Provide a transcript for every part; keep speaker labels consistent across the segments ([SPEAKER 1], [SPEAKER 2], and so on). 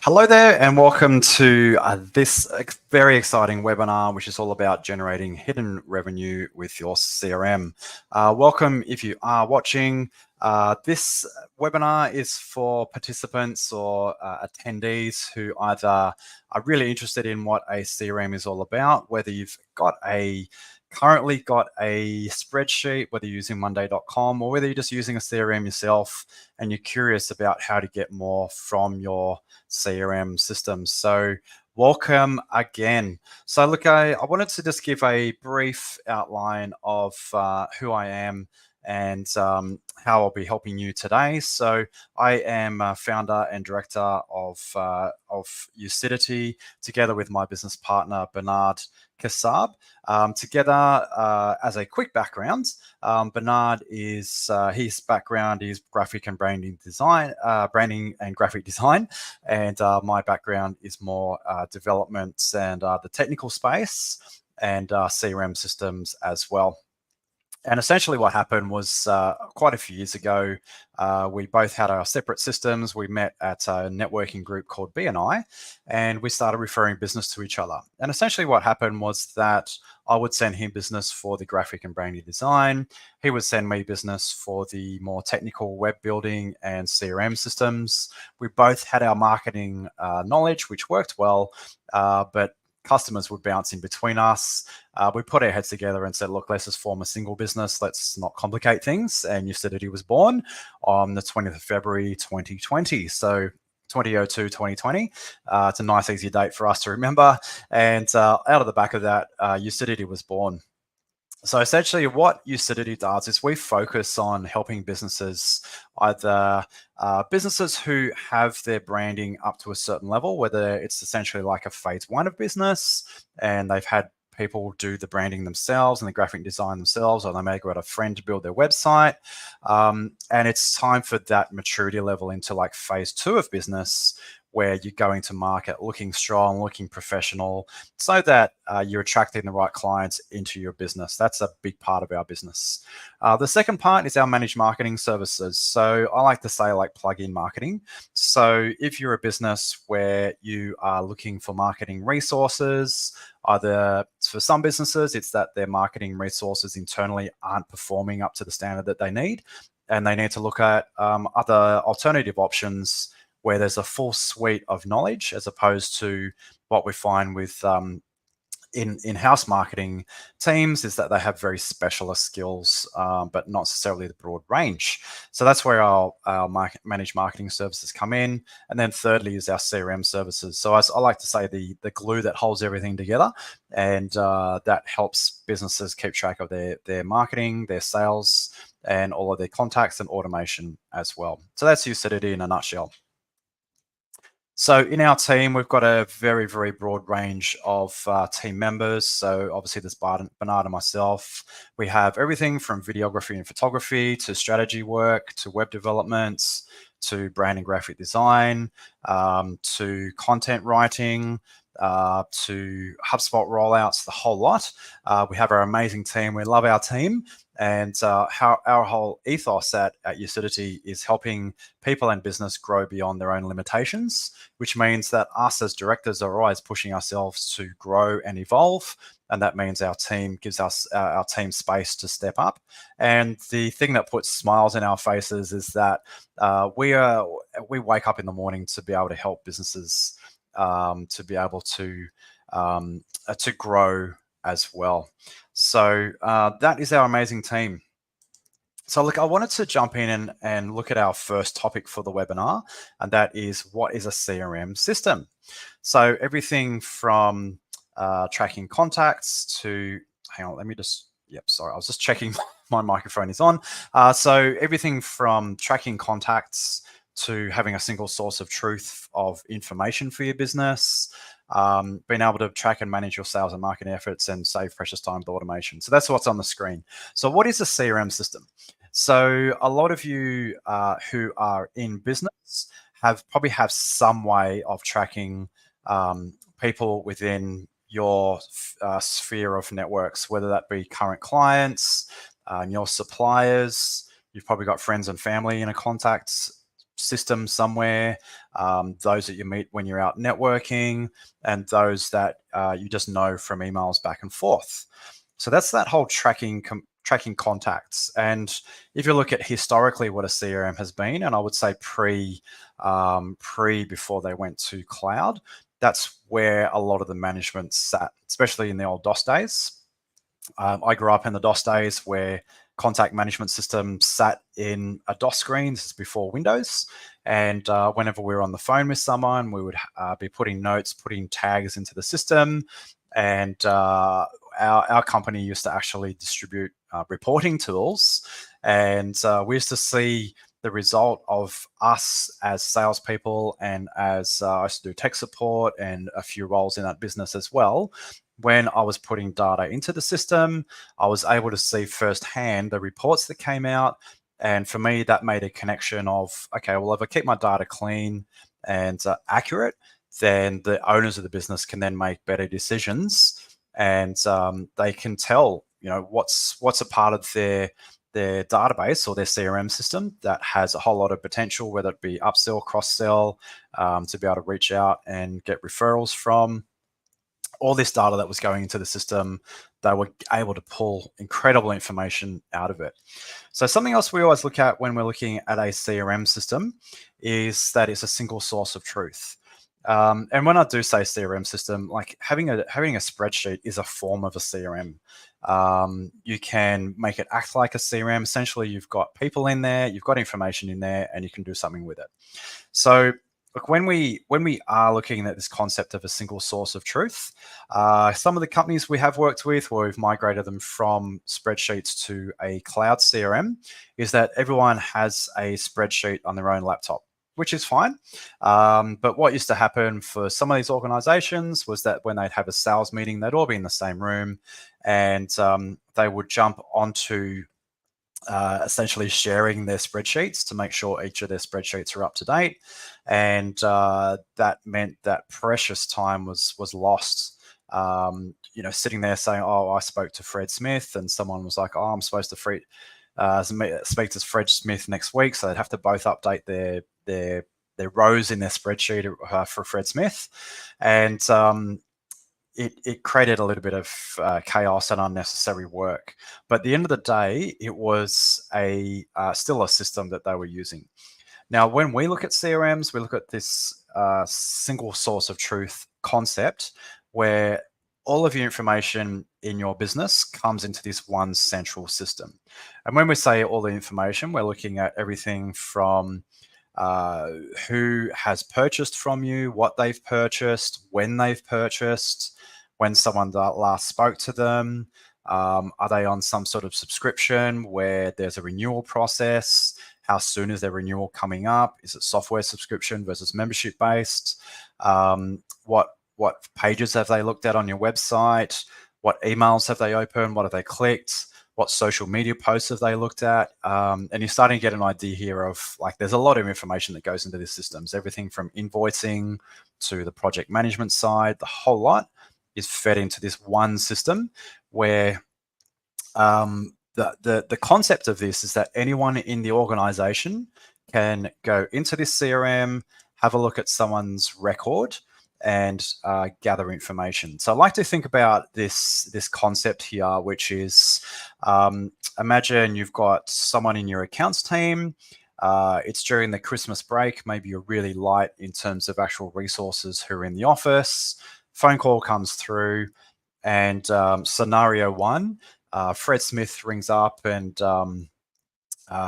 [SPEAKER 1] Hello there, and welcome to this very exciting webinar, which is all about generating hidden revenue with your CRM. Welcome if you are watching. This webinar is for participants or attendees who either are really interested in what a CRM is all about, whether you've currently got a spreadsheet, whether you're using monday.com or whether you're just using a CRM yourself and you're curious about how to get more from your CRM systems. So welcome again. So look, I wanted to just give a brief outline of who I am and how I'll be helping you today. So I am a founder and director of Ucidity, together with my business partner, Bernard Kassab. Together, as a quick background, Bernard is his background is graphic and branding design, branding and graphic design, and my background is more development and the technical space and CRM systems as well. And essentially what happened was quite a few years ago, we both had our separate systems. We met at a networking group called BNI, and we started referring business to each other. And essentially what happened was that I would send him business for the graphic and branding design. He would send me business for the more technical web building and CRM systems. We both had our marketing knowledge, which worked well, but customers would bounce in between us. We put our heads together and said, look, let's just form a single business. Let's not complicate things. And Ucidity was born on the 20th of February, 2020. So 2002, 2020. It's a nice, easy date for us to remember. And out of the back of that, Ucidity was born. So essentially what Ucidity does is we focus on helping businesses, either businesses who have their branding up to a certain level, whether it's essentially like a phase one of business and they've had people do the branding themselves and the graphic design themselves, or they may go out a friend to build their website. And it's time for that maturity level into like phase two of business, where you're going to market looking strong, looking professional, so that you're attracting the right clients into your business. That's a big part of our business. The second part is our managed marketing services. So I like to say like plug-in marketing. So if you're a business where you are looking for marketing resources, either for some businesses, it's that their marketing resources internally aren't performing up to the standard that they need, and they need to look at other alternative options where there's a full suite of knowledge, as opposed to what we find with in-house marketing teams, is that they have very specialist skills, but not necessarily the broad range. So that's where our managed marketing services come in. And then thirdly is our CRM services. So as I like to say, the glue that holds everything together, and that helps businesses keep track of their marketing, their sales, and all of their contacts and automation as well. So that's Ucidity in a nutshell. So in our team, we've got a very, very broad range of team members. So obviously there's Bernard and myself. We have everything from videography and photography to strategy work, to web developments, to brand and graphic design, to content writing, to HubSpot rollouts, the whole lot. We have our amazing team. We love our team. And how our whole ethos at Ucidity is helping people and business grow beyond their own limitations, which means that us as directors are always pushing ourselves to grow and evolve. And that means our team gives us our team space to step up. And the thing that puts smiles in our faces is that we wake up in the morning to be able to help businesses to be able to grow as well. So that is our amazing team. So look, I wanted to jump in and look at our first topic for the webinar, and that is, what is a CRM system? So everything from tracking contacts to, hang on, let me just, yep, sorry, I was just checking my microphone is on. So everything from tracking contacts to having a single source of truth of information for your business, being able to track and manage your sales and marketing efforts and save precious time with automation. So that's what's on the screen. So what is a CRM system? So a lot of you who are in business probably have some way of tracking people within your sphere of networks, whether that be current clients, your suppliers. You've probably got friends and family in a contacts system somewhere, those that you meet when you're out networking, and those that you just know from emails back and forth. So that's that whole tracking contacts. And if you look at historically what a CRM has been, and I would say pre before they went to cloud, that's where a lot of the management sat, especially in the old DOS days. I grew up in the DOS days where contact management system sat in a DOS screen. This is before Windows. And whenever we were on the phone with someone, we would be putting notes, putting tags into the system. And our company used to actually distribute reporting tools. And we used to see the result of us as salespeople, and as I used to do tech support and a few roles in that business as well. When I was putting data into the system, I was able to see firsthand the reports that came out. And for me, that made a connection of, okay, well, if I keep my data clean and accurate, then the owners of the business can then make better decisions, and they can tell, what's a part of their database or their CRM system that has a whole lot of potential, whether it be upsell, cross-sell, to be able to reach out and get referrals from. All this data that was going into the system, they were able to pull incredible information out of it. So something else we always look at when we're looking at a CRM system is that it's a single source of truth. And when I do say CRM system, like having a spreadsheet is a form of a CRM. You can make it act like a CRM. Essentially, you've got people in there, you've got information in there, and you can do something with it. So look, when we are looking at this concept of a single source of truth, some of the companies we have worked with, where we've migrated them from spreadsheets to a cloud CRM, is that everyone has a spreadsheet on their own laptop, which is fine. But what used to happen for some of these organizations was that when they'd have a sales meeting, they'd all be in the same room, and they would jump onto essentially sharing their spreadsheets to make sure each of their spreadsheets are up to date. And that meant that precious time was lost. Sitting there saying, oh, I spoke to Fred Smith, and someone was like, oh, I'm supposed to speak to Fred Smith next week. So they'd have to both update their rows in their spreadsheet for Fred Smith. And it created a little bit of chaos and unnecessary work. But at the end of the day, it was still a system that they were using. Now, when we look at CRMs, we look at this single source of truth concept, where all of your information in your business comes into this one central system. And when we say all the information, we're looking at everything from who has purchased from you, what they've purchased, when they've purchased, when someone last spoke to them. Are they on some sort of subscription where there's a renewal process? How soon is their renewal coming up? Is it software subscription versus membership based? What pages have they looked at on your website? What emails have they opened? What have they clicked? What social media posts have they looked at? And you're starting to get an idea here of, like, there's a lot of information that goes into these systems, everything from invoicing to the project management side. The whole lot is fed into this one system, where the concept of this is that anyone in the organization can go into this CRM, have a look at someone's record, and gather information. So I like to think about this concept here, which is, imagine you've got someone in your accounts team. It's during the Christmas break. Maybe you're really light in terms of actual resources who are in the office. Phone call comes through, and scenario one, Fred Smith rings up, and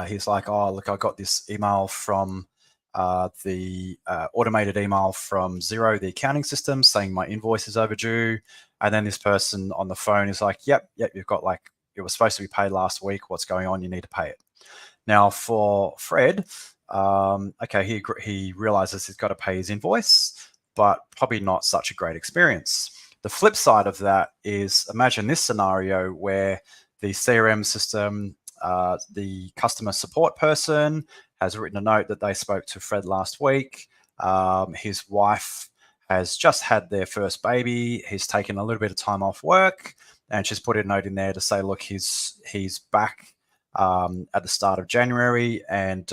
[SPEAKER 1] he's like, oh, look, I got this email from the automated email from Xero, the accounting system, saying my invoice is overdue. And then this person on the phone is like, yep, you've got, like, it was supposed to be paid last week. What's going on? You need to pay it. Now for Fred, okay, he realizes he's got to pay his invoice, but probably not such a great experience. The flip side of that is, imagine this scenario where the CRM system, the customer support person has written a note that they spoke to Fred last week. His wife has just had their first baby. He's taken a little bit of time off work, and she's put a note in there to say, look, he's back at the start of January, and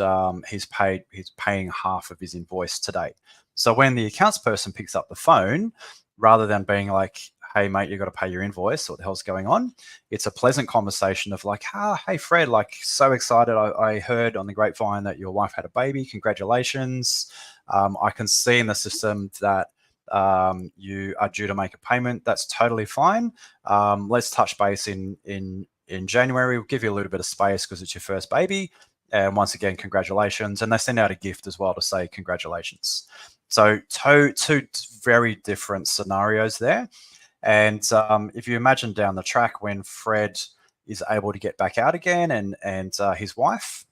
[SPEAKER 1] he's paying half of his invoice today. So when the accounts person picks up the phone, rather than being like, hey mate, you've got to pay your invoice, what the hell's going on? It's a pleasant conversation of like, hey Fred, like, so excited. I heard on the grapevine that your wife had a baby. Congratulations. I can see in the system that you are due to make a payment. That's totally fine. Let's touch base in January. We'll give you a little bit of space because it's your first baby. And once again, congratulations. And they send out a gift as well to say congratulations. So two very different scenarios there. And if you imagine down the track when Fred is able to get back out again and his wife,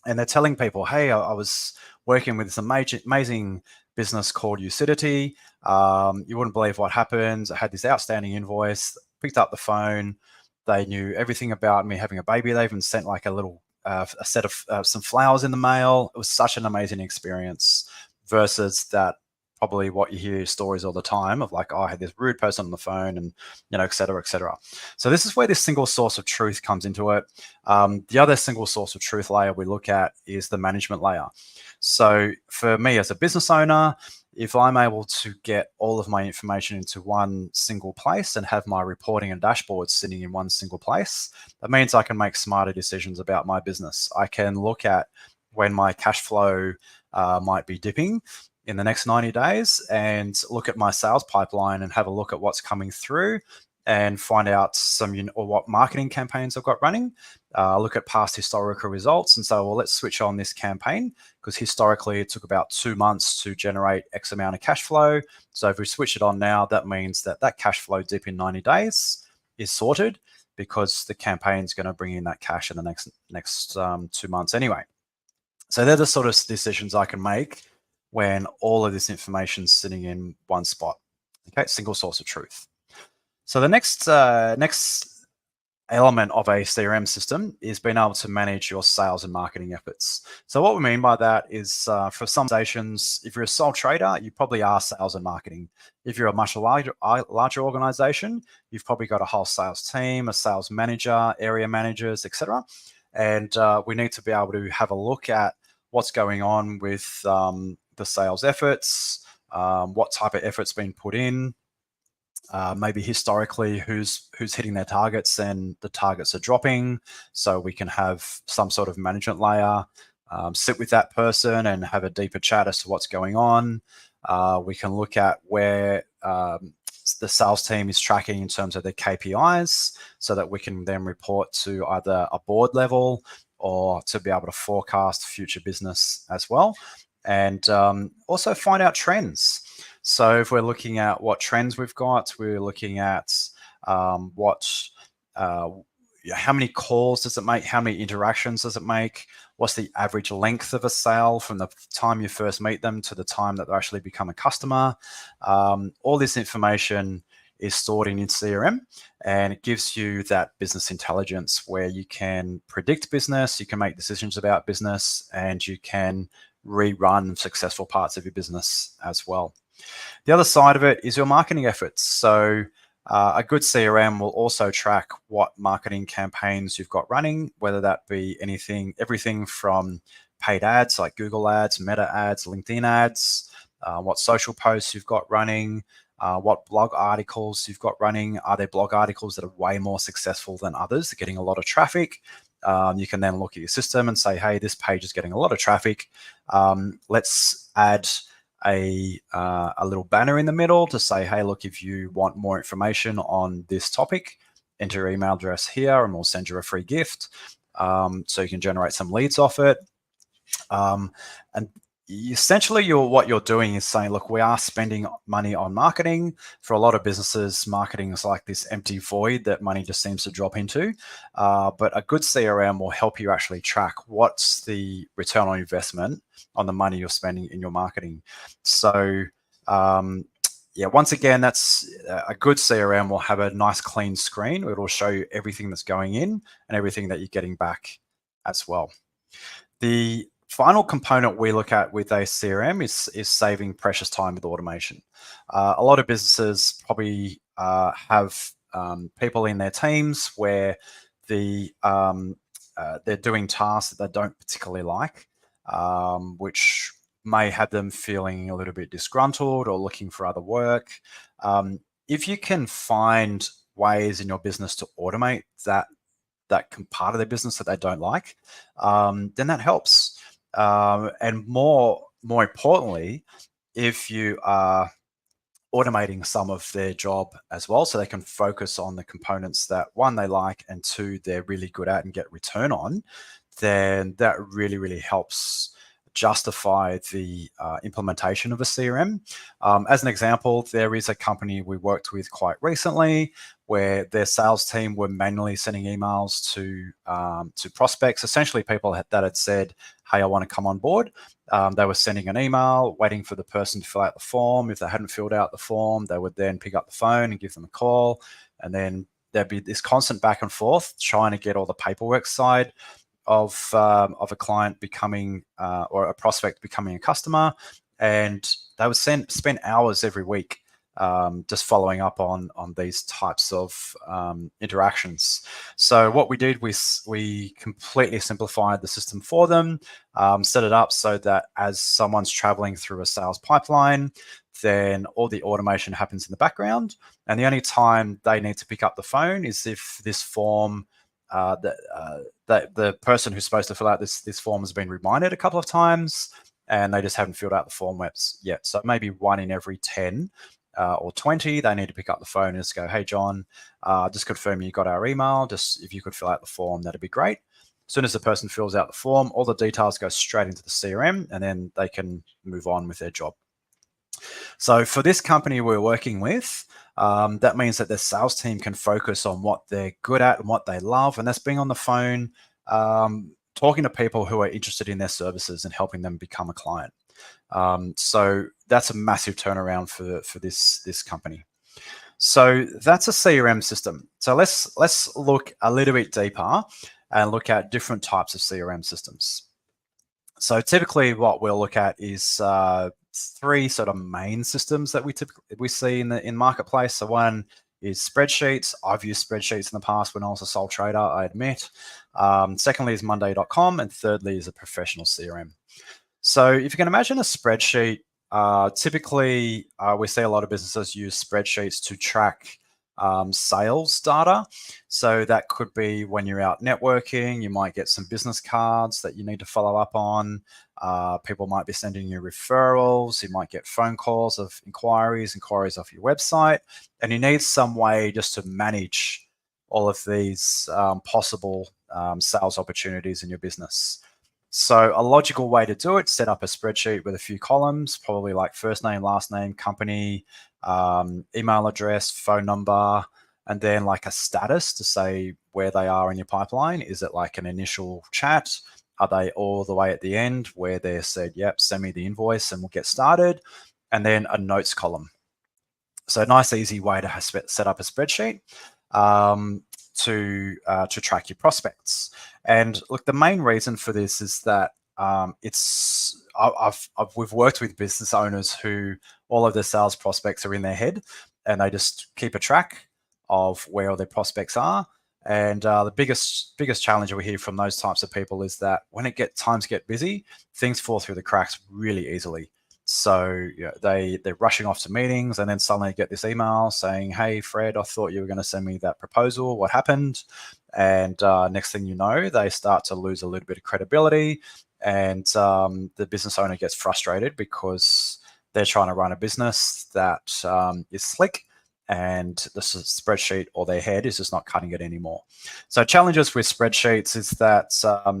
[SPEAKER 1] and they're telling people, hey, I was working with this amazing business called Ucidity. You wouldn't believe what happened. I had this outstanding invoice, picked up the phone. They knew everything about me having a baby. They even sent like a set of some flowers in the mail. It was such an amazing experience versus that probably what you hear stories all the time of like, oh, I had this rude person on the phone and, et cetera, et cetera. So this is where this single source of truth comes into it. The other single source of truth layer we look at is the management layer. So for me as a business owner, if I'm able to get all of my information into one single place and have my reporting and dashboards sitting in one single place, that means I can make smarter decisions about my business. I can look at when my cash flow might be dipping in the next 90 days and look at my sales pipeline and have a look at what's coming through and find out or what marketing campaigns I've got running, look at past historical results and say, well, let's switch on this campaign because historically it took about 2 months to generate X amount of cash flow. So if we switch it on now, that means that cash flow dip in 90 days is sorted because the campaign is going to bring in that cash in the next 2 months anyway. So they're the sort of decisions I can make when all of this information is sitting in one spot. Okay, single source of truth. So the next element of a CRM system is being able to manage your sales and marketing efforts. So what we mean by that is for some organizations, if you're a sole trader, you probably are sales and marketing. If you're a much larger organization, you've probably got a whole sales team, a sales manager, area managers, etc. And we need to be able to have a look at what's going on with the sales efforts, what type of effort's been put in, maybe historically who's hitting their targets and the targets are dropping. So we can have some sort of management layer, sit with that person and have a deeper chat as to what's going on. We can look at where the sales team is tracking in terms of their KPIs so that we can then report to either a board level or to be able to forecast future business as well. And also find out trends. So if we're looking at what trends we've got, we're looking at how many calls does it make? How many interactions does it make? What's the average length of a sale from the time you first meet them to the time that they actually become a customer? All this information is stored in your CRM, and it gives you that business intelligence where you can predict business, you can make decisions about business, and you can rerun successful parts of your business as well. The other side of it is your marketing efforts. So a good CRM will also track what marketing campaigns you've got running, whether that be everything from paid ads like Google ads, Meta ads, LinkedIn ads, what social posts you've got running, what blog articles you've got running. Are there blog articles that are way more successful than others? They're getting a lot of traffic. You can then look at your system and say, hey, this page is getting a lot of traffic. Let's add a little banner in the middle to say, hey, look, if you want more information on this topic, enter your email address here and we'll send you a free gift. So you can generate some leads off it. And essentially what you're doing is saying, look, we are spending money on marketing. For a lot of businesses, marketing is like this empty void that money just seems to drop into. But a good CRM will help you actually track what's the return on investment on the money you're spending in your marketing. So once again, that's a good CRM will have a nice clean screen. It will show you everything that's going in and everything that you're getting back as well. The final component we look at with a CRM is saving precious time with automation. A lot of businesses probably have people in their teams where the they're doing tasks that they don't particularly like, which may have them feeling a little bit disgruntled or looking for other work. If you can find ways in your business to automate that part of their business that they don't like, then that helps. And more importantly, if you are automating some of their job as well, so they can focus on the components that, one, they like, and two, they're really good at and get return on, then that really helps justify the implementation of a CRM. As an example, there is a company we worked with quite recently where their sales team were manually sending emails to prospects, essentially people that had said, hey, I want to come on board. They were sending an email, waiting for the person to fill out the form. If they hadn't filled out the form, they would then pick up the phone and give them a call. And then there'd be this constant back and forth trying to get all the paperwork side of a client becoming or a prospect becoming a customer. And they would spend hours every week just following up on these types of interactions. So what we did was we completely simplified the system for them, set it up so that as someone's traveling through a sales pipeline, then all the automation happens in the background. And the only time they need to pick up the phone is if this form, that the person who's supposed to fill out this form has been reminded a couple of times and they just haven't filled out the form yet. So maybe 1 in every 10 or 20, they need to pick up the phone and just go, hey, John, just confirm you got our email. Just if you could fill out the form, that'd be great. As soon as the person fills out the form, all the details go straight into the CRM and then they can move on with their job. So for this company we're working with, that means that the sales team can focus on what they're good at and what they love, and that's being on the phone, talking to people who are interested in their services and helping them become a client. So that's a massive turnaround for this company. So that's a CRM system. So let's look a little bit deeper and look at different types of CRM systems. So typically what we'll look at is 3 sort of main systems that we see in marketplace. So one is spreadsheets. I've used spreadsheets in the past when I was a sole trader, I admit. Secondly is Monday.com, and thirdly is a professional CRM. So if you can imagine a spreadsheet, typically we see a lot of businesses use spreadsheets to track sales data. So that could be when you're out networking, you might get some business cards that you need to follow up on. People might be sending you referrals. You might get phone calls of inquiries off your website, and you need some way just to manage all of these possible sales opportunities in your business. So a logical way to do it, set up a spreadsheet with a few columns, probably like first name, last name, company, email address, phone number, and then like a status to say where they are in your pipeline. Is it like an initial chat? Are they all the way at the end where they said, yep, send me the invoice and we'll get started? And then a notes column. So a nice, easy way to set up a spreadsheet to track your prospects. And look, the main reason for this is that we've worked with business owners who all of their sales prospects are in their head, and they just keep a track of where all their prospects are. And the biggest challenge we hear from those types of people is that when times get busy, things fall through the cracks really easily. So they're rushing off to meetings, and then suddenly get this email saying, hey, Fred, I thought you were going to send me that proposal. What happened? And next thing you know, they start to lose a little bit of credibility, and the business owner gets frustrated because they're trying to run a business that is slick, and the spreadsheet or their head is just not cutting it anymore. So challenges with spreadsheets is that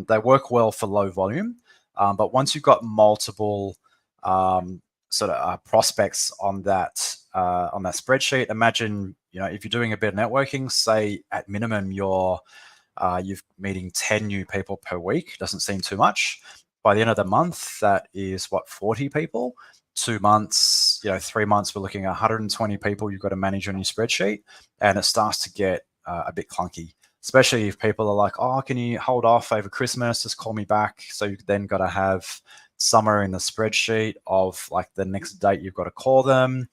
[SPEAKER 1] they work well for low volume, but once you've got multiple prospects on that spreadsheet, imagine if you're doing a bit of networking, say at minimum you're meeting 10 new people per week. Doesn't seem too much. By the end of the month, that is 40 people. 2 months, 3 months, we're looking at 120 people you've got to manage on your spreadsheet, and it starts to get a bit clunky, especially if people are like, oh, can you hold off over Christmas, just call me back. So you've then got to have somewhere in the spreadsheet of like the next date you've got to call them.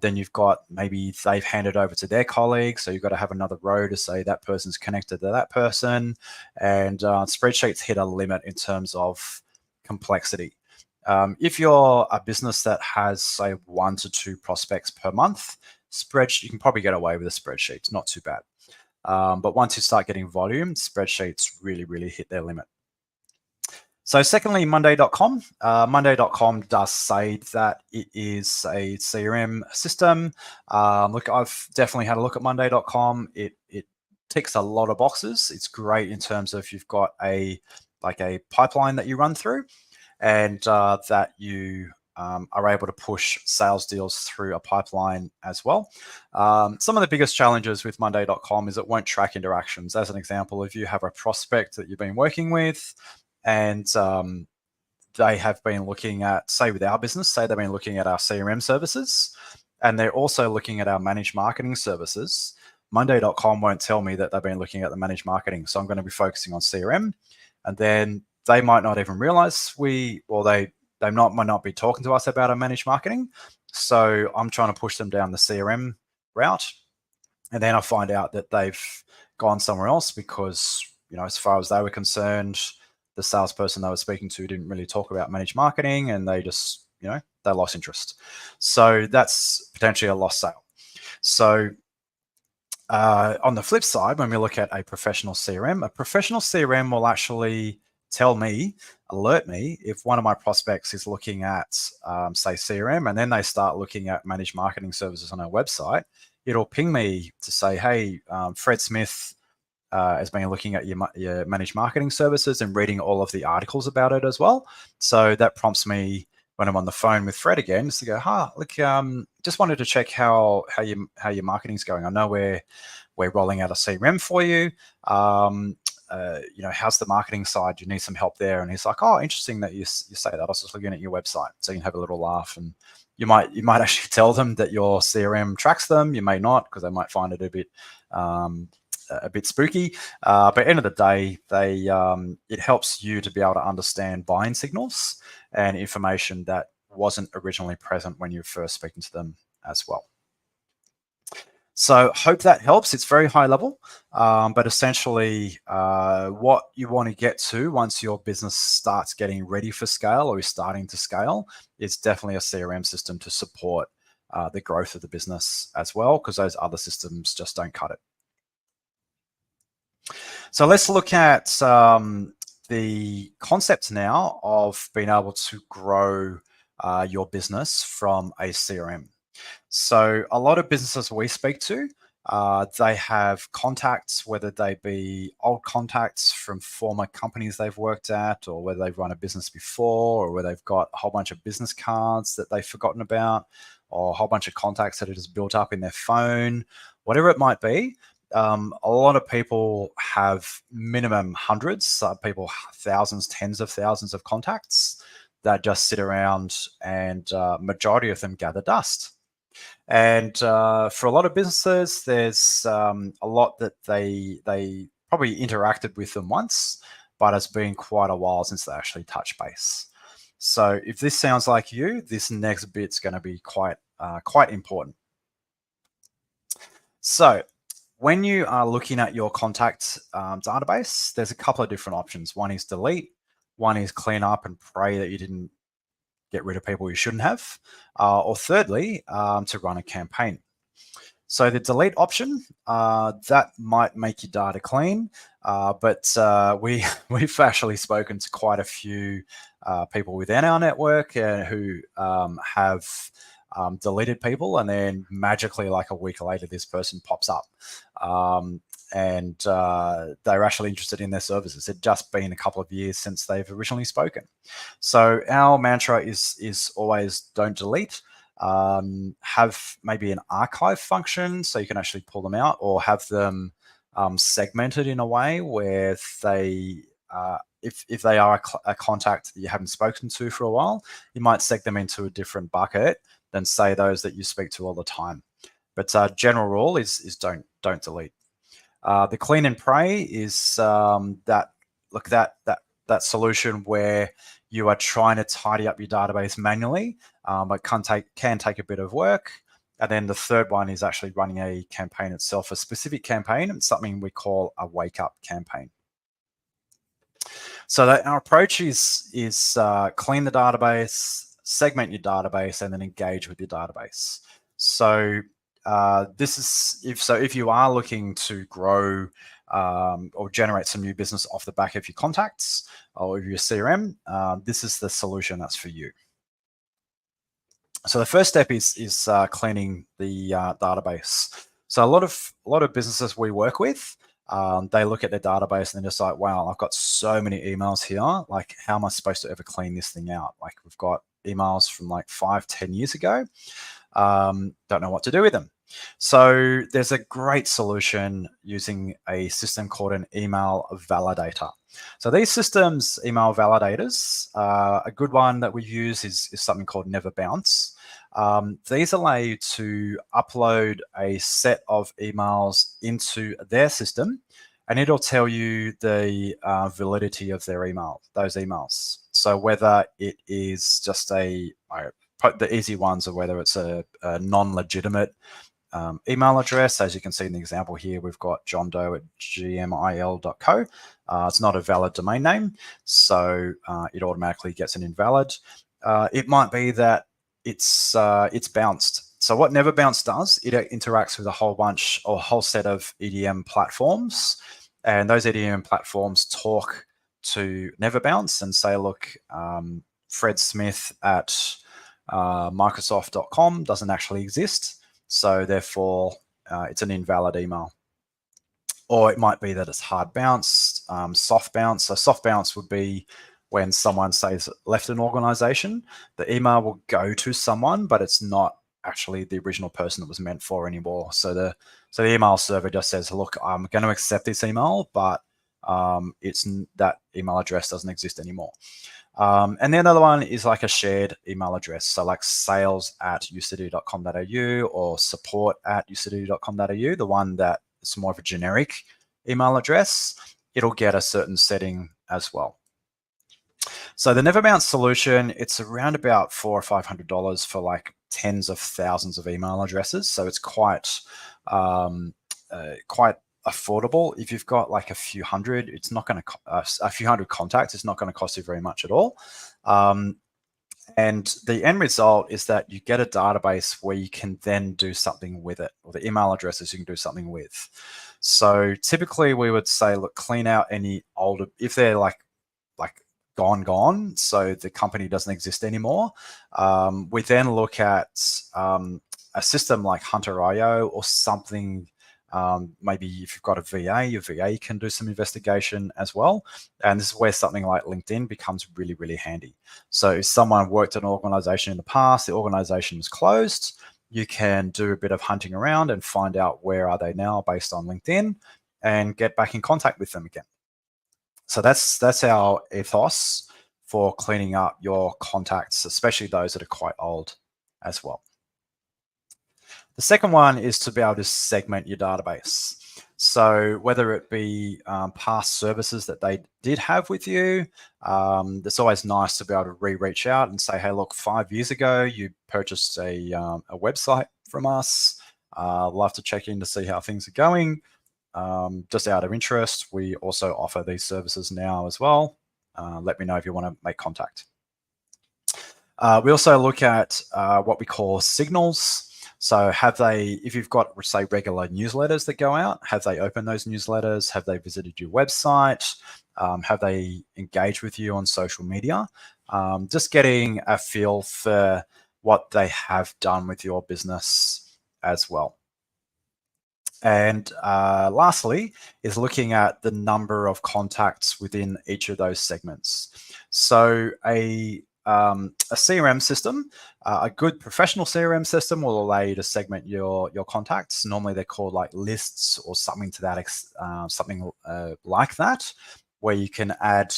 [SPEAKER 1] Then you've got maybe they've handed over to their colleagues, so you've got to have another row to say that person's connected to that person. And spreadsheets hit a limit in terms of complexity. If you're a business that has, say, 1 to 2 prospects per month, you can probably get away with a spreadsheet. It's not too bad. But once you start getting volume, spreadsheets really hit their limit. So secondly, Monday.com. Monday.com does say that it is a CRM system. Look, I've definitely had a look at Monday.com. It ticks a lot of boxes. It's great in terms of you've got a pipeline that you run through, and that you are able to push sales deals through a pipeline as well. Some of the biggest challenges with Monday.com is it won't track interactions. As an example, if you have a prospect that you've been working with, and they have been looking at, say with our business, say they've been looking at our CRM services, and they're also looking at our managed marketing services, Monday.com won't tell me that they've been looking at the managed marketing. So I'm going to be focusing on CRM, and then they might not even realize they might not be talking to us about our managed marketing. So I'm trying to push them down the CRM route. And then I find out that they've gone somewhere else because, as far as they were concerned, the salesperson they were speaking to didn't really talk about managed marketing, and they just, they lost interest. So that's potentially a lost sale. So on the flip side, when we look at a professional CRM will actually alert me if one of my prospects is looking at, say, CRM, and then they start looking at managed marketing services on our website. It'll ping me to say, hey, Fred Smith has been looking at your managed marketing services and reading all of the articles about it as well. So that prompts me when I'm on the phone with Fred again, just to go, look, just wanted to check how your marketing's going. I know we're rolling out a CRM for you. How's the marketing side? Do you need some help there? And he's like, oh, interesting that you say that. I was just looking at your website. So you can have a little laugh, and you might actually tell them that your CRM tracks them. You may not, because they might find it a bit spooky. But at the end of the day, it helps you to be able to understand buying signals and information that wasn't originally present when you were first speaking to them as well. So hope that helps. It's very high level, but essentially what you want to get to once your business starts getting ready for scale or is starting to scale is definitely a CRM system to support the growth of the business as well, because those other systems just don't cut it. So let's look at the concept now of being able to grow your business from a CRM. So a lot of businesses we speak to, they have contacts, whether they be old contacts from former companies they've worked at, or whether they've run a business before, or where they've got a whole bunch of business cards that they've forgotten about, or a whole bunch of contacts that are just built up in their phone, whatever it might be. A lot of people have minimum hundreds, people thousands, tens of thousands of contacts that just sit around, and majority of them gather dust. And for a lot of businesses, there's a lot that they probably interacted with them once, but it's been quite a while since they actually touch base. So if this sounds like you, this next bit's going to be quite important. So when you are looking at your contact database, there's a couple of different options. One is delete, one is clean up and pray that you didn't get rid of people you shouldn't have, or thirdly, to run a campaign. So the delete option, that might make your data clean, but we've actually spoken to quite a few people within our network who have deleted people, and then magically, like a week later, this person pops up. And they're actually interested in their services. It's just been a couple of years since they've originally spoken. So our mantra is always don't delete. Have maybe an archive function so you can actually pull them out, or have them segmented in a way where they, if they are a contact that you haven't spoken to for a while, you might seg them into a different bucket than, say, those that you speak to all the time. But general rule is don't delete. The clean and pray is that that solution where you are trying to tidy up your database manually, but can take a bit of work. And then the third one is actually running a campaign itself, a specific campaign. It's something we call a wake up campaign. So our approach is clean the database, segment your database, and then engage with your database. So this is if you are looking to grow or generate some new business off the back of your contacts or your CRM, this is the solution that's for you. So the first step is cleaning the database. So a lot of businesses we work with, they look at their database and they're just like, wow, I've got so many emails here. Like, how am I supposed to ever clean this thing out? Like, we've got emails from like 5-10 years ago. Don't know what to do with them. So there's a great solution using a system called an email validator. So these systems, email validators, a good one that we use is something called Never Bounce. These allow you to upload a set of emails into their system, and it'll tell you the validity of those emails. So whether it is just the easy ones, or whether it's a non-legitimate email address. As you can see in the example here, we've got johndoe@gmil.co. It's not a valid domain name, so it automatically gets an invalid. It might be that it's bounced. So what Never Bounce does, it interacts with a whole set of EDM platforms, and those EDM platforms talk to Never Bounce and say, look, Fred Smith at Microsoft.com doesn't actually exist, so therefore it's an invalid email. Or it might be that it's hard bounce, soft bounce. So soft bounce would be when someone says left an organization, the email will go to someone, but it's not actually the original person it was meant for anymore. So the email server just says, look, I'm going to accept this email, but that email address doesn't exist anymore. And the other one is like a shared email address. So like sales@ucity.com.au or support@ucity.com.au, the one that is more of a generic email address, it'll get a certain setting as well. So the Never Bounce solution, it's around about $400 or $500 for like tens of thousands of email addresses. So it's quite affordable. If you've got like a few hundred, it's not going to a few hundred contacts. It's not going to cost you very much at all. And the end result is that you get a database where you can then do something with it, or the email addresses you can do something with. So typically we would say, look, clean out any older, if they're like gone, so the company doesn't exist anymore. We then look at a system like Hunter.io or something. Maybe if you've got a VA, your VA can do some investigation as well. And this is where something like LinkedIn becomes really, really handy. So if someone worked at an organization in the past, the organization is closed, you can do a bit of hunting around and find out where are they now based on LinkedIn and get back in contact with them again. So that's our ethos for cleaning up your contacts, especially those that are quite old as well. The second one is to be able to segment your database. So whether it be past services that they did have with you, it's always nice to be able to reach out and say, hey, look, 5 years ago, you purchased a website from us. Love to check in to see how things are going. Just out of interest, we also offer these services now as well. Let me know if you want to make contact. We also look at what we call signals. So if you've got, say, regular newsletters that go out, have they opened those newsletters? Have they visited your website? Have they engaged with you on social media? Just getting a feel for what they have done with your business as well. And lastly is looking at the number of contacts within each of those segments. So a CRM system, a good professional CRM system will allow you to segment your contacts. Normally they're called like lists or something to that, like that, where you can add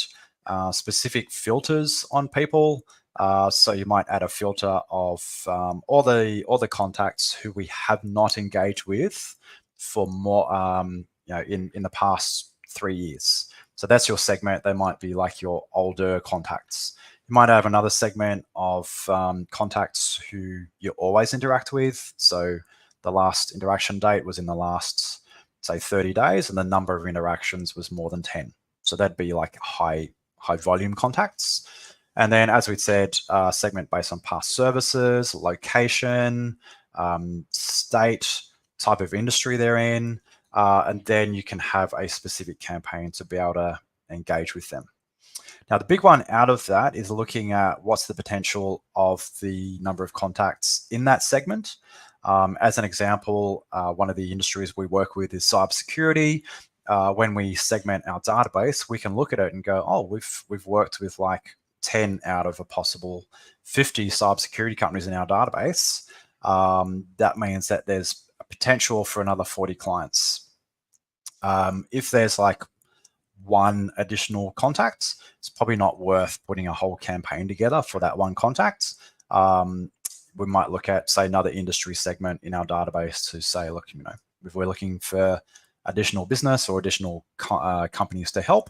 [SPEAKER 1] specific filters on people. So you might add a filter of all the contacts who we have not engaged with for more, in the past 3 years. So that's your segment. They might be like your older contacts. You might have another segment of contacts who you always interact with. So the last interaction date was in the last, say, 30 days, and the number of interactions was more than 10. So that'd be like high volume contacts. And then, as we said, segment based on past services, location, state, type of industry they're in, and then you can have a specific campaign to be able to engage with them. Now, the big one out of that is looking at what's the potential of the number of contacts in that segment. As an example, one of the industries we work with is cybersecurity. When we segment our database, we can look at it and go, oh, we've worked with like 10 out of a possible 50 cybersecurity companies in our database. That means that there's a potential for another 40 clients. If there's like one additional contact, it's probably not worth putting a whole campaign together for that one contact. We might look at, say, another industry segment in our database to say, look, if we're looking for additional business or additional companies to help,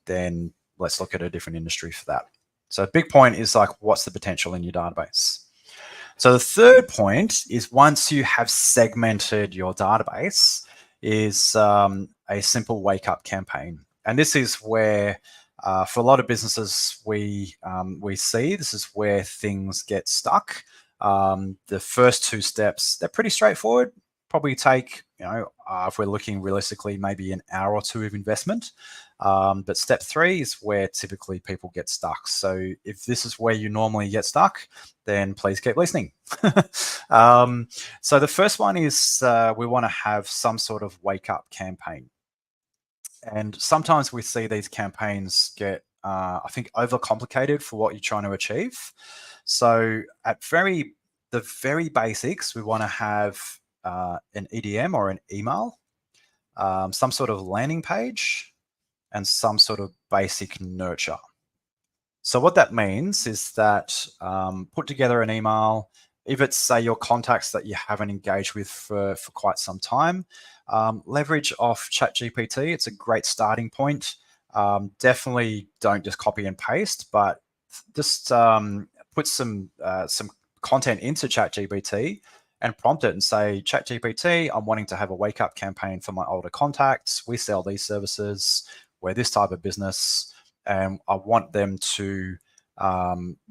[SPEAKER 1] then let's look at a different industry for that. So a big point is like, what's the potential in your database? So the third point is, once you have segmented your database, is a simple wake up campaign. And this is where, for a lot of businesses, we see this is where things get stuck. The first two steps, they're pretty straightforward. Probably take, if we're looking realistically, maybe an hour or two of investment. But step 3 is where typically people get stuck. So if this is where you normally get stuck, then please keep listening. So the first one is we want to have some sort of wake up campaign. And sometimes we see these campaigns get, I think, overcomplicated for what you're trying to achieve. So at the very basics, we want to have an EDM or an email, some sort of landing page, and some sort of basic nurture. So what that means is that put together an email. If it's, say, your contacts that you haven't engaged with for quite some time, leverage off ChatGPT. It's a great starting point. Definitely don't just copy and paste, but just put some content into ChatGPT and prompt it and say, ChatGPT, I'm wanting to have a wake up campaign for my older contacts. We sell these services. We're this type of business, and I want them to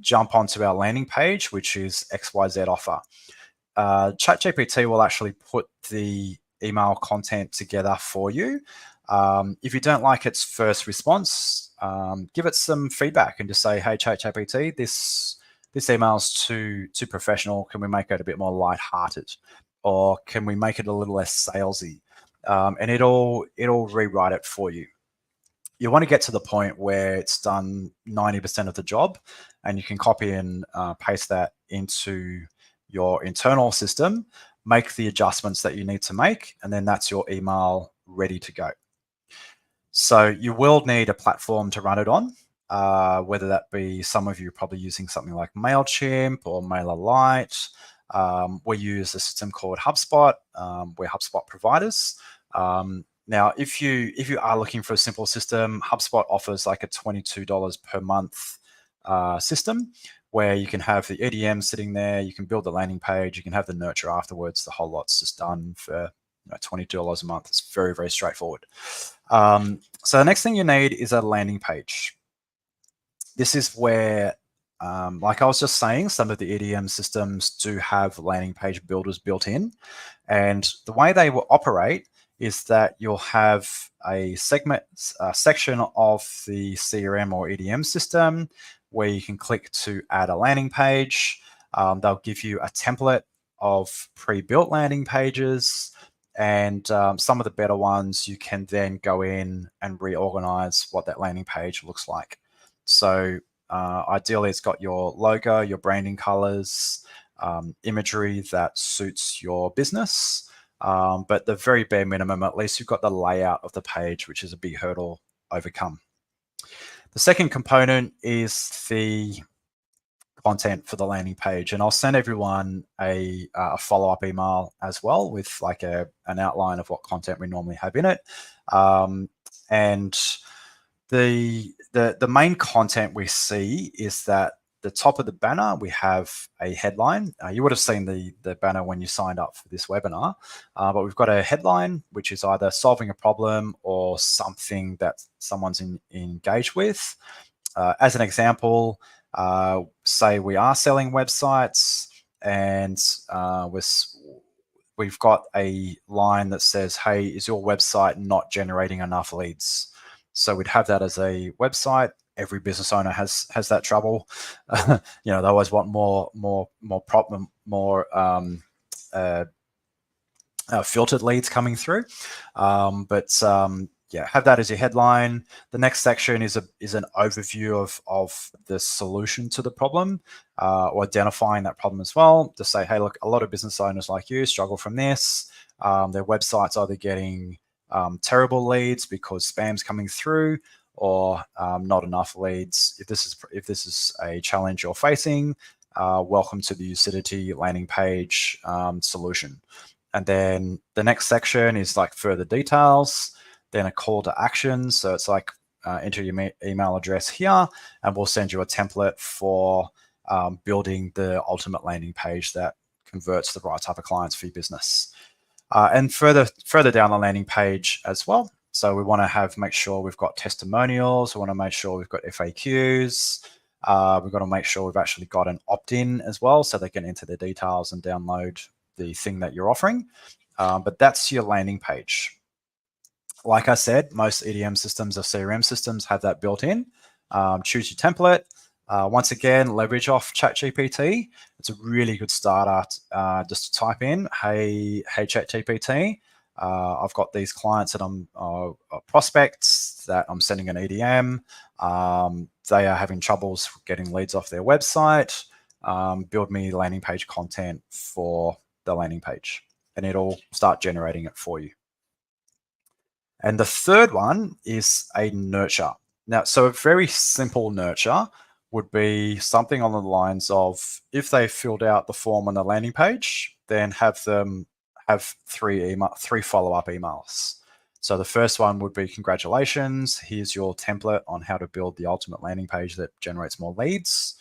[SPEAKER 1] jump onto our landing page, which is XYZ offer. ChatGPT will actually put the email content together for you. If you don't like its first response, give it some feedback and just say, hey, ChatGPT, this email's too professional. Can we make it a bit more lighthearted? Or can we make it a little less salesy? And it'll rewrite it for you. You want to get to the point where it's done 90% of the job, and you can copy and paste that into your internal system, make the adjustments that you need to make, and then that's your email ready to go. So you will need a platform to run it on, whether that be, some of you are probably using something like MailChimp or MailerLite. We use a system called HubSpot. We're HubSpot providers. Now, if you are looking for a simple system, HubSpot offers like a $22 per month system, where you can have the EDM sitting there, you can build the landing page, you can have the nurture afterwards. The whole lot's just done for $22 a month. It's very, very straightforward. So the next thing you need is a landing page. This is where, like I was just saying, some of the EDM systems do have landing page builders built in, and the way they will operate is that you'll have a section of the CRM or EDM system where you can click to add a landing page. They'll give you a template of pre-built landing pages, and some of the better ones you can then go in and reorganize what that landing page looks like. So ideally, it's got your logo, your branding colors, imagery that suits your business. But the very bare minimum, at least you've got the layout of the page, which is a big hurdle overcome. The second component is the content for the landing page, and I'll send everyone a follow-up email as well with like an outline of what content we normally have in it. And the main content we see is that the top of the banner, we have a headline. You would have seen the banner when you signed up for this webinar, but we've got a headline, which is either solving a problem or something that someone's engaged with. As an example, say we are selling websites and we've got a line that says, hey, is your website not generating enough leads? So we'd have that as a website. Every business owner has that trouble. They always want more filtered leads coming through. Yeah, have that as your headline. The next section is an overview of the solution to the problem, or identifying that problem as well. To say, hey, look, a lot of business owners like you struggle from this. Their website's either getting terrible leads because spam's coming through, or not enough leads. If this is a challenge you're facing, welcome to the Ucidity landing page solution. And then the next section is like further details, then a call to action. So it's like enter your email address here, and we'll send you a template for building the ultimate landing page that converts the right type of clients for your business. And further down the landing page as well. So we want to make sure we've got testimonials. We want to make sure we've got FAQs. We've got to make sure we've actually got an opt-in as well, so they can enter their details and download the thing that you're offering. But that's your landing page. Like I said, most EDM systems or CRM systems have that built in. Choose your template. Once again, leverage off ChatGPT. It's a really good starter just to type in, hey ChatGPT, I've got these clients that I'm prospects that I'm sending an EDM. They are having troubles getting leads off their website. Build me landing page content for the landing page, and it'll start generating it for you. And the third one is a nurture. Now, so a very simple nurture would be something on the lines of, if they filled out the form on the landing page, then have them have three follow-up emails. So the first one would be, congratulations, here's your template on how to build the ultimate landing page that generates more leads.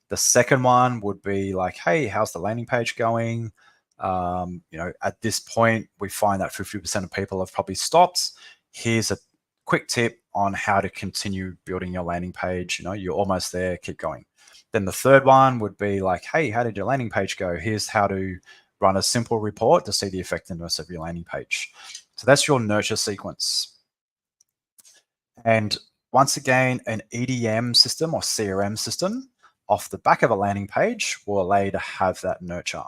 [SPEAKER 1] The second one would be like, hey, how's the landing page going? At this point, we find that 50% of people have probably stopped. Here's a quick tip on how to continue building your landing page. You're almost there, keep going. Then the third one would be like, hey, how did your landing page go? Here's how to run a simple report to see the effectiveness of your landing page. So that's your nurture sequence. And once again, an EDM system or CRM system off the back of a landing page will allow you to have that nurture.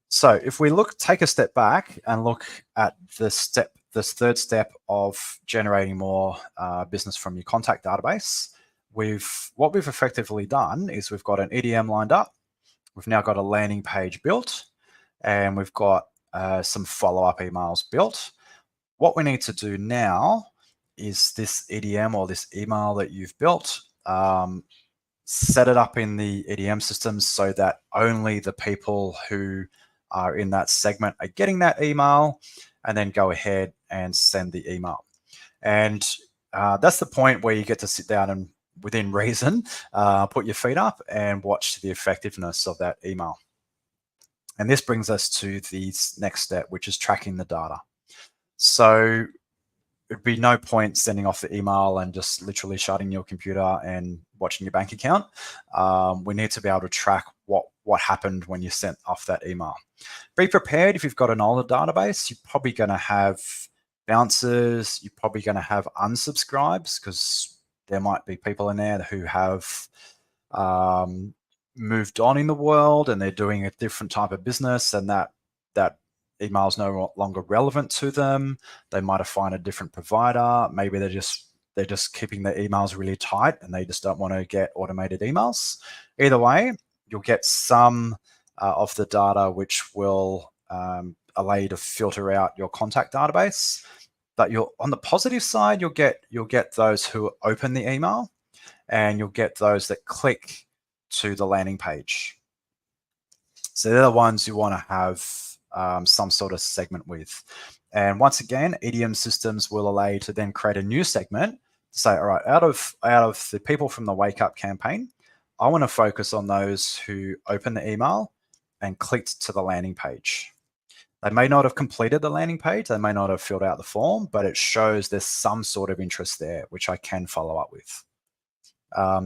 [SPEAKER 1] So if we take a step back and look at this third step of generating more business from your contact database, what we've effectively done is we've got an EDM lined up. We've now got a landing page built, and we've got some follow-up emails built. What we need to do now is this EDM or this email that you've built, set it up in the EDM systems so that only the people who are in that segment are getting that email, and then go ahead and send the email. And that's the point where you get to sit down and, within reason, put your feet up and watch the effectiveness of that email. And this brings us to the next step, which is tracking the data. So it'd be no point sending off the email and just literally shutting your computer and watching your bank account. We need to be able to track what happened when you sent off that email. Be prepared. If you've got an older database, you're probably going to have bounces. You're probably going to have unsubscribes, because there might be people in there who have moved on in the world and they're doing a different type of business, and that email is no longer relevant to them. They might have found a different provider. Maybe they're just keeping their emails really tight and they just don't want to get automated emails. Either way, you'll get some of the data which will allow you to filter out your contact database. But on the positive side, you'll get those who open the email, and you'll get those that click to the landing page. So they're the ones you want to have some sort of segment with. And once again, EDM systems will allow you to then create a new segment to say, all right, out of the people from the Wake Up campaign, I want to focus on those who opened the email and clicked to the landing page. They may not have completed the landing page, they may not have filled out the form, but it shows there's some sort of interest there, which I can follow up with.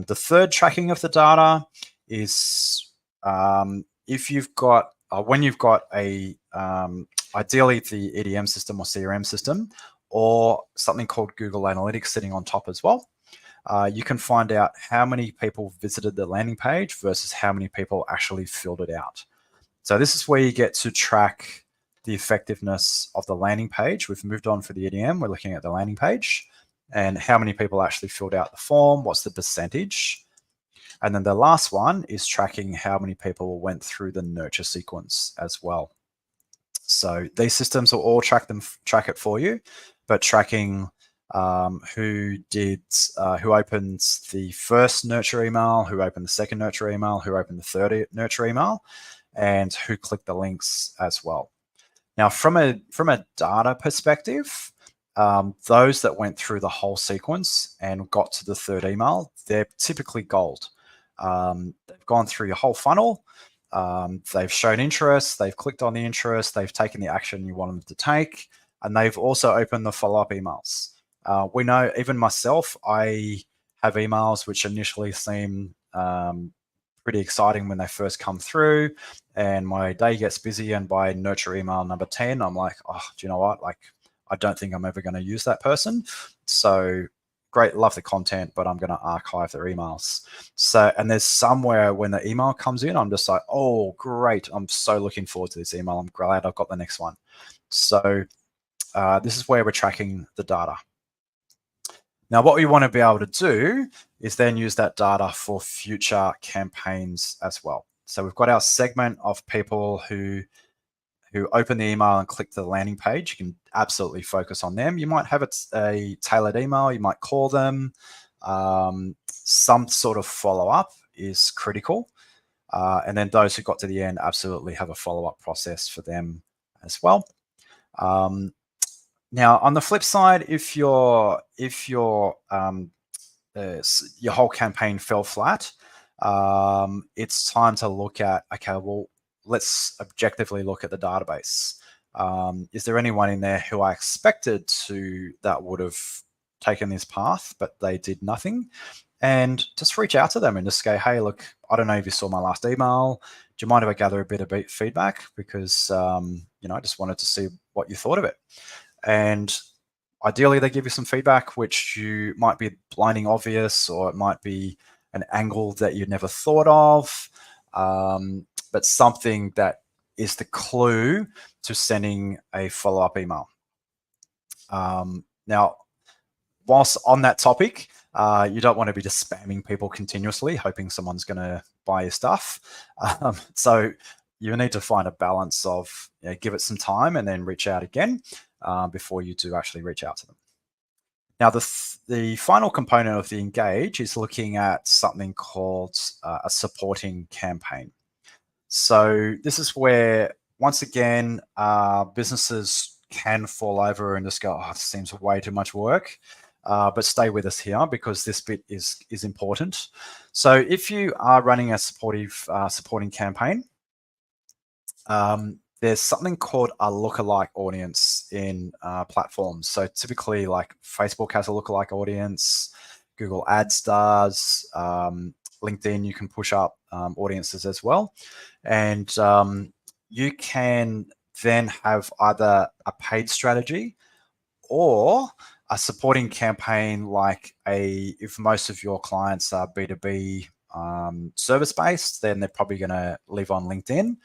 [SPEAKER 1] The third tracking of the data is if you've got, when you've got a, ideally the EDM system or CRM system, or something called Google Analytics sitting on top as well. You can find out how many people visited the landing page versus how many people actually filled it out. So this is where you get to track the effectiveness of the landing page. We've moved on for the EDM. We're looking at the landing page and how many people actually filled out the form. What's the percentage? And then the last one is tracking how many people went through the nurture sequence as well. So these systems will all track it for you, but tracking who opened the first nurture email, who opened the second nurture email, who opened the third nurture email, and who clicked the links as well. Now, from a data perspective, those that went through the whole sequence and got to the third email, they're typically gold. They've gone through your whole funnel. They've shown interest. They've clicked on the interest. They've taken the action you want them to take, and they've also opened the follow-up emails. We know, even myself, I have emails which initially seem pretty exciting when they first come through, and my day gets busy, and by nurture email number 10, I'm like, oh, do you know what? Like, I don't think I'm ever going to use that person. So great, love the content, but I'm going to archive their emails. So, and there's somewhere when the email comes in, I'm just like, oh, great. I'm so looking forward to this email. I'm glad I've got the next one. So this is where we're tracking the data. Now, what we want to be able to do is then use that data for future campaigns as well. So we've got our segment of people who open the email and click the landing page. You can absolutely focus on them. You might have a tailored email. You might call them. Some sort of follow-up is critical. And then those who got to the end absolutely have a follow-up process for them as well. Now, on the flip side, if your whole campaign fell flat, it's time to look at, okay, well, let's objectively look at the database. Is there anyone in there who I expected that would have taken this path, but they did nothing? And just reach out to them and just go, hey, look, I don't know if you saw my last email. Do you mind if I gather a bit of feedback? Because, I just wanted to see what you thought of it. And ideally, they give you some feedback, which you might be blinding obvious, or it might be an angle that you never thought of, but something that is the clue to sending a follow-up email. Now, whilst on that topic, you don't want to be just spamming people continuously, hoping someone's going to buy your stuff. So you need to find a balance of give it some time and then reach out again before you do actually reach out to them. Now, the final component of the engage is looking at something called a supporting campaign. So this is where, once again, businesses can fall over and just go, oh, this seems way too much work. But stay with us here because this bit is important. So if you are running a supporting campaign, there's something called a lookalike audience in platforms. So typically, like Facebook has a lookalike audience, Google Ads does, LinkedIn, you can push up audiences as well. And you can then have either a paid strategy or a supporting campaign, like if most of your clients are B2B service-based, then they're probably going to live on LinkedIn,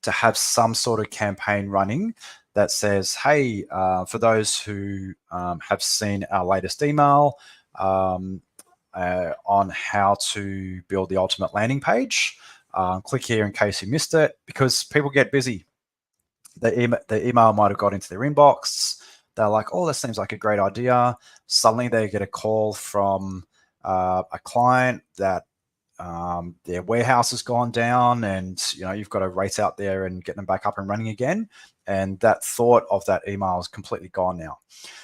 [SPEAKER 1] to have some sort of campaign running that says, hey, for those who have seen our latest email on how to build the ultimate landing page, click here in case you missed it, because people get busy. The email might have got into their inbox. They're like, oh, that seems like a great idea. Suddenly they get a call from a client that their warehouse has gone down, and you've got to race out there and get them back up and running again. And that thought of that email is completely gone now.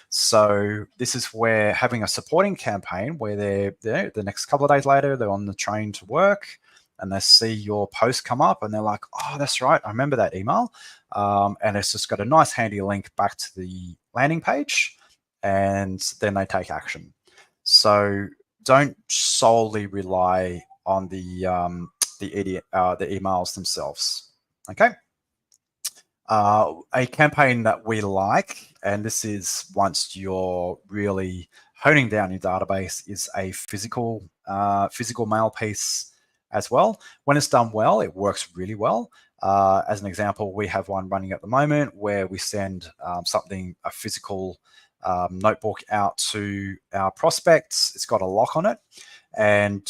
[SPEAKER 1] So this is where having a supporting campaign where they're the next couple of days later, they're on the train to work and they see your post come up and they're like, oh, that's right, I remember that email. And it's just got a nice handy link back to the landing page, and then they take action. So don't solely rely on the emails themselves. Okay. A campaign that we like, and this is once you're really honing down your database, is a physical mail piece as well. When it's done well, it works really well. As an example, we have one running at the moment where we send a physical notebook out to our prospects. It's got a lock on it, and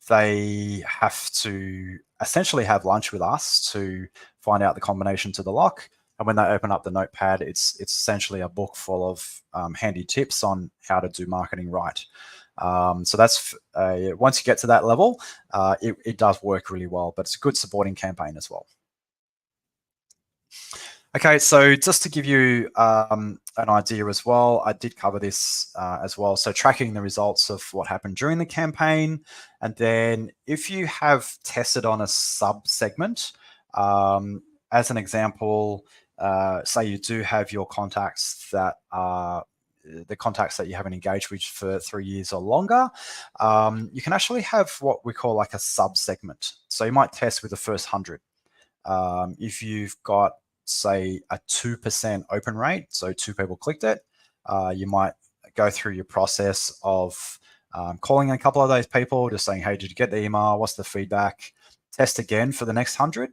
[SPEAKER 1] they have to essentially have lunch with us to find out the combination to the lock. And when they open up the notepad, it's essentially a book full of handy tips on how to do marketing right. So that's once you get to that level, it does work really well, but it's a good supporting campaign as well. Okay, so just to give you an idea as well, I did cover this as well. So tracking the results of what happened during the campaign. And then if you have tested on a sub-segment, as an example, say you do have your contacts that are the contacts that you haven't engaged with for 3 years or longer, you can actually have what we call like a sub-segment. So you might test with the first 100. If you've got, say, a 2% open rate, so 2 people clicked it, you might go through your process of calling a couple of those people, just saying, hey, did you get the email? What's the feedback? Test again for the next 100.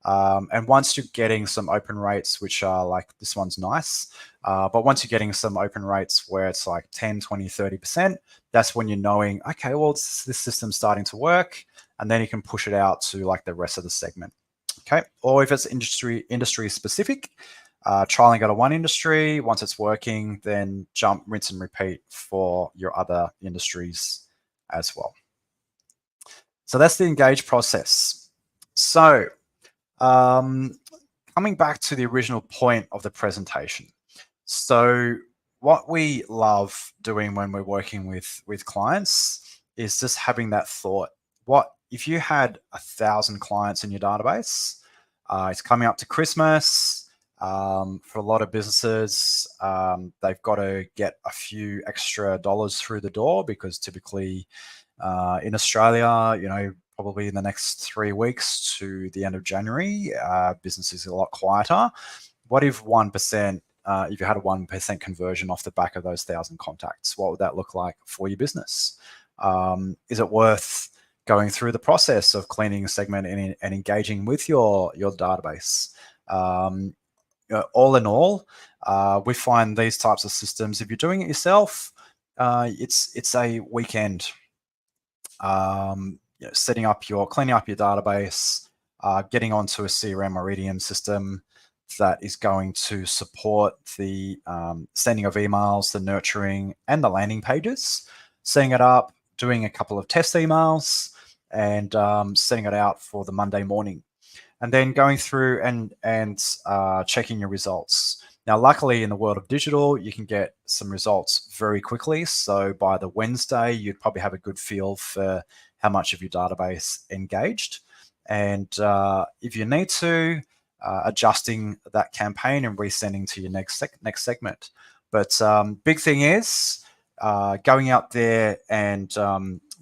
[SPEAKER 1] And once you're getting some open rates, which are like, this one's nice, but once you're getting some open rates where it's like 10, 20, 30%, that's when you're knowing, okay, well, this system's starting to work. And then you can push it out to like the rest of the segment. Okay, or if it's industry specific, trialing out of one industry. Once it's working, then jump, rinse and repeat for your other industries as well. So that's the engage process. So coming back to the original point of the presentation. So what we love doing when we're working with clients is just having that thought. What if you had 1,000 clients in your database? It's coming up to Christmas. For a lot of businesses, they've got to get a few extra dollars through the door because typically in Australia, probably in the next 3 weeks to the end of January, business is a lot quieter. What if 1%, if you had a 1% conversion off the back of those 1,000 contacts, what would that look like for your business? Is it worth going through the process of cleaning a segment and engaging with your database? All in all, we find these types of systems, if you're doing it yourself, it's a weekend. Cleaning up your database, getting onto a CRM or EDM system that is going to support the sending of emails, the nurturing, and the landing pages, setting it up, doing a couple of test emails, and setting it out for the Monday morning, and then going through and checking your results. Now, luckily, in the world of digital, you can get some results very quickly. So by the Wednesday, you'd probably have a good feel for how much of your database engaged. And if you need to, adjusting that campaign and resending to your next segment. But big thing is going out there and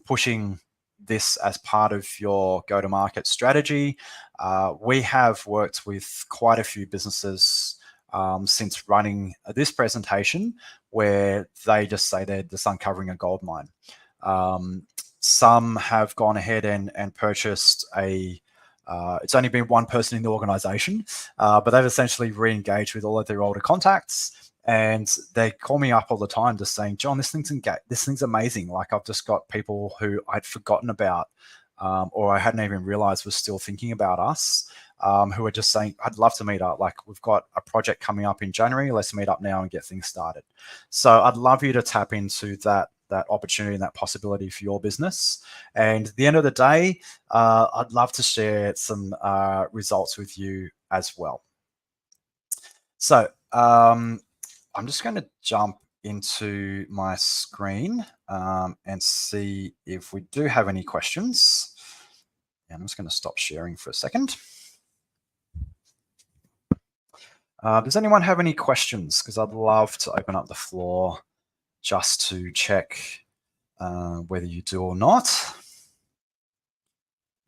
[SPEAKER 1] pushing this as part of your go-to-market strategy. We have worked with quite a few businesses since running this presentation where they just say they're just uncovering a gold mine. Some have gone ahead and purchased it's only been one person in the organization, but they've essentially re-engaged with all of their older contacts, and they call me up all the time just saying, John, this thing's amazing. Like, I've just got people who I'd forgotten about, or I hadn't even realized was still thinking about us, who are just saying, I'd love to meet up. Like, we've got a project coming up in January. Let's meet up now and get things started. So I'd love you to tap into that that opportunity and that possibility for your business. And at the end of the day, I'd love to share some results with you as well. So I'm just going to jump into my screen and see if we do have any questions. And I'm just going to stop sharing for a second. Does anyone have any questions? Because I'd love to open up the floor just to check whether you do or not.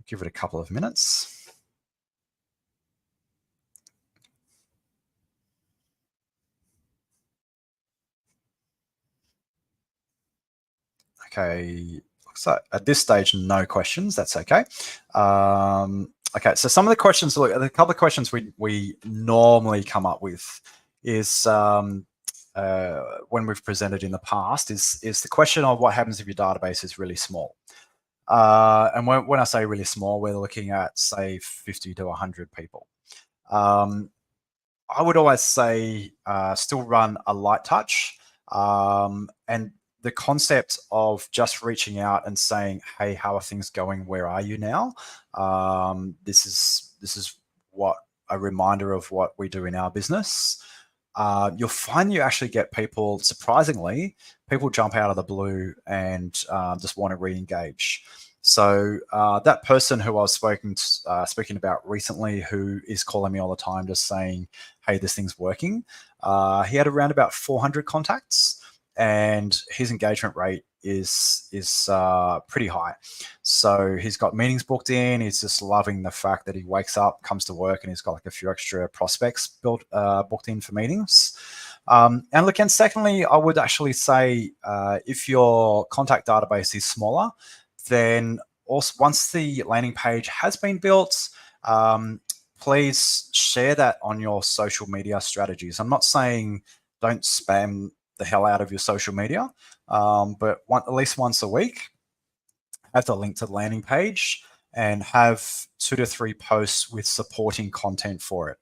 [SPEAKER 1] Give it a couple of minutes. Okay, so at this stage, no questions. That's okay. Okay, so some of the questions, look, a couple of questions we normally come up with is when we've presented in the past is the question of what happens if your database is really small. And when I say really small, we're looking at, say, 50 to 100 people. I would always say still run a light touch. And the concept of just reaching out and saying, hey, how are things going? Where are you now? This is what a reminder of what we do in our business. You'll find you actually get people, surprisingly, people jump out of the blue and just want to re-engage. So that person who I was speaking about recently, who is calling me all the time, just saying, hey, this thing's working. He had around about 400 contacts, and his engagement rate is pretty high. So he's got meetings booked in. He's just loving the fact that he wakes up, comes to work, and he's got like a few extra prospects booked in for meetings. And look, and secondly, I would actually say if your contact database is smaller, then also once the landing page has been built, please share that on your social media strategies. I'm not saying don't spam the hell out of your social media, but at least once a week, have the link to the landing page and have 2 to 3 posts with supporting content for it.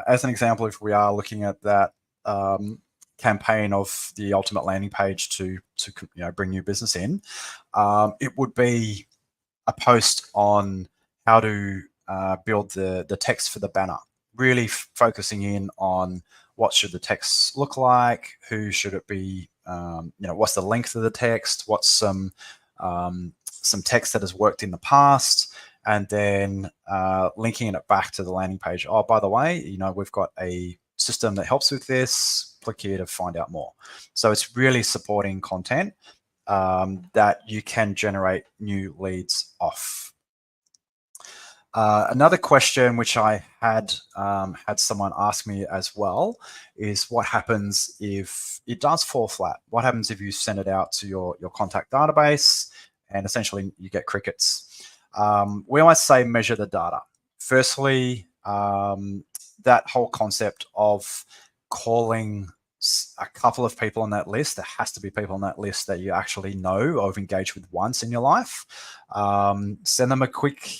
[SPEAKER 1] As an example, if we are looking at that campaign of the ultimate landing page to bring new business in, it would be a post on how to build the text for the banner, really focusing in on what should the text look like, who should it be, what's the length of the text, what's some text that has worked in the past, and then linking it back to the landing page. Oh, by the way, we've got a system that helps with this. Click here to find out more. So it's really supporting content that you can generate new leads off. Another question which I had someone ask me as well is what happens if it does fall flat? What happens if you send it out to your contact database and essentially you get crickets? We always say measure the data. Firstly, that whole concept of calling a couple of people on that list, there has to be people on that list that you actually know or have engaged with once in your life. Send them a quick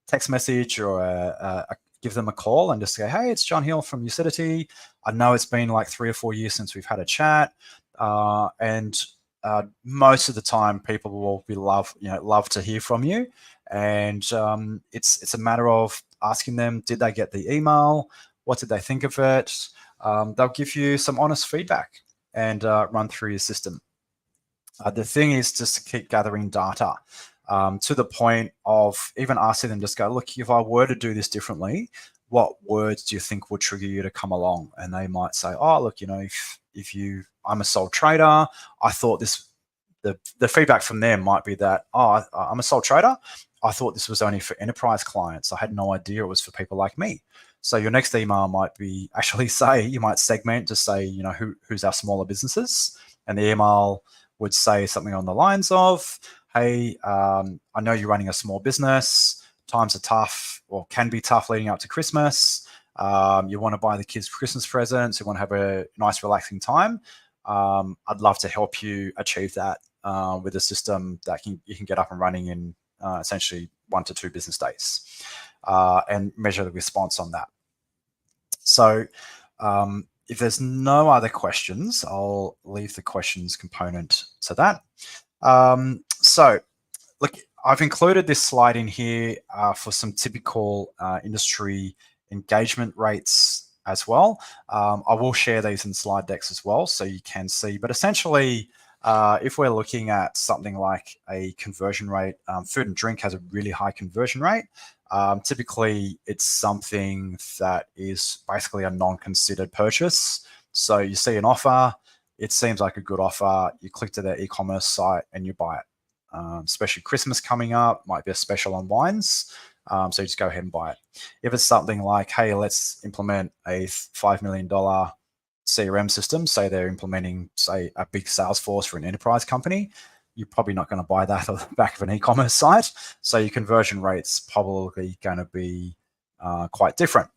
[SPEAKER 1] text message or give them a call and just say, hey, it's John Hill from Lucidity. I know it's been like 3 or 4 years since we've had a chat. And most of the time people will be love to hear from you. And it's a matter of asking them, did they get the email? What did they think of it? They'll give you some honest feedback and run through your system. The thing is just to keep gathering data to the point of even asking them, just go, look, if I were to do this differently, what words do you think would trigger you to come along? And they might say, oh, look, I'm a sole trader. I thought this, the feedback from them might be that, oh, I'm a sole trader. I thought this was only for enterprise clients. I had no idea it was for people like me. So your next email might be actually say, you might segment to say, who's our smaller businesses. And the email would say something on the lines of, hey, I know you're running a small business. Times are tough or can be tough leading up to Christmas. You want to buy the kids Christmas presents. You want to have a nice, relaxing time. I'd love to help you achieve that with a system that you can get up and running in essentially 1 to 2 business days and measure the response on that. So if there's no other questions, I'll leave the questions component to that. So look, I've included this slide in here for some typical industry engagement rates as well. I will share these in slide decks as well, so you can see. But essentially, if we're looking at something like a conversion rate, food and drink has a really high conversion rate. Typically, it's something that is basically a non-considered purchase. So you see an offer, it seems like a good offer, you click to their e-commerce site and you buy it. Especially Christmas coming up, might be a special on wines. So you just go ahead and buy it. If it's something like, hey, let's implement a $5 million CRM system, say they're implementing, say, a big Salesforce for an enterprise company, you're probably not going to buy that on the back of an e-commerce site. So your conversion rate's probably going to be quite different.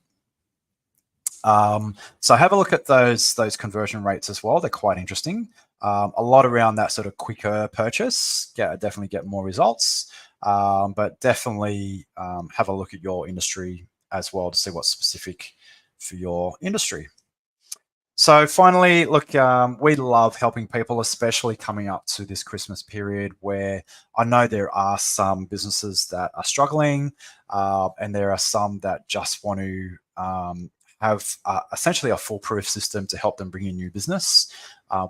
[SPEAKER 1] So have a look at those conversion rates as well. They're quite interesting. A lot around that sort of quicker purchase, definitely get more results, but definitely have a look at your industry as well to see what's specific for your industry. So finally, look, we love helping people, especially coming up to this Christmas period where I know there are some businesses that are struggling and there are some that just want to have essentially a foolproof system to help them bring in new business.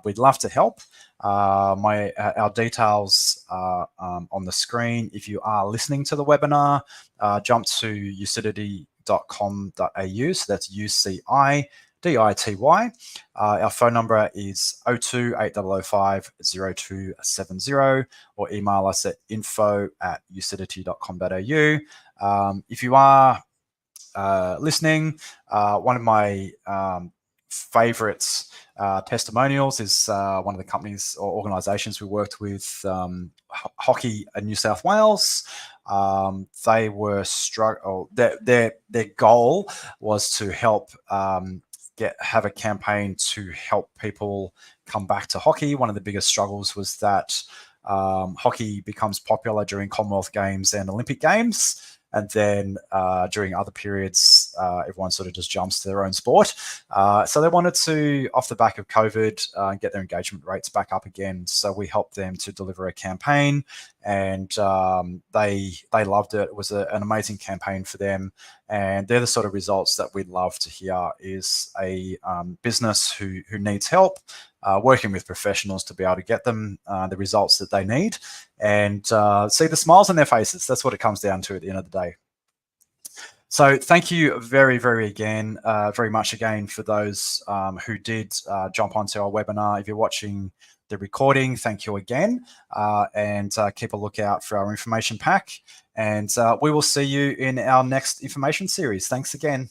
[SPEAKER 1] We'd love to help. Our details are on the screen. If you are listening to the webinar, jump to ucidity.com.au. So that's UCIDITY. Our phone number is 02-8005-0270 or email us at info@ucidity.com.au. If you are listening, one of my favorites testimonials is one of the companies or organizations we worked with, Hockey in New South Wales. They were their goal was to help have a campaign to help people come back to hockey. One of the biggest struggles was that hockey becomes popular during Commonwealth Games and Olympic Games. And then during other periods, everyone sort of just jumps to their own sport. So they wanted to, off the back of COVID, get their engagement rates back up again. So we helped them to deliver a campaign, and they loved it. It was an amazing campaign for them. And they're the sort of results that we'd love to hear, is a business who needs help, working with professionals to be able to get them the results that they need, and see the smiles on their faces. That's what it comes down to at the end of the day. So thank you very much again for those who did jump onto our webinar. If you're watching the recording, thank you again, and keep a lookout for our information pack, and we will see you in our next information series. Thanks again.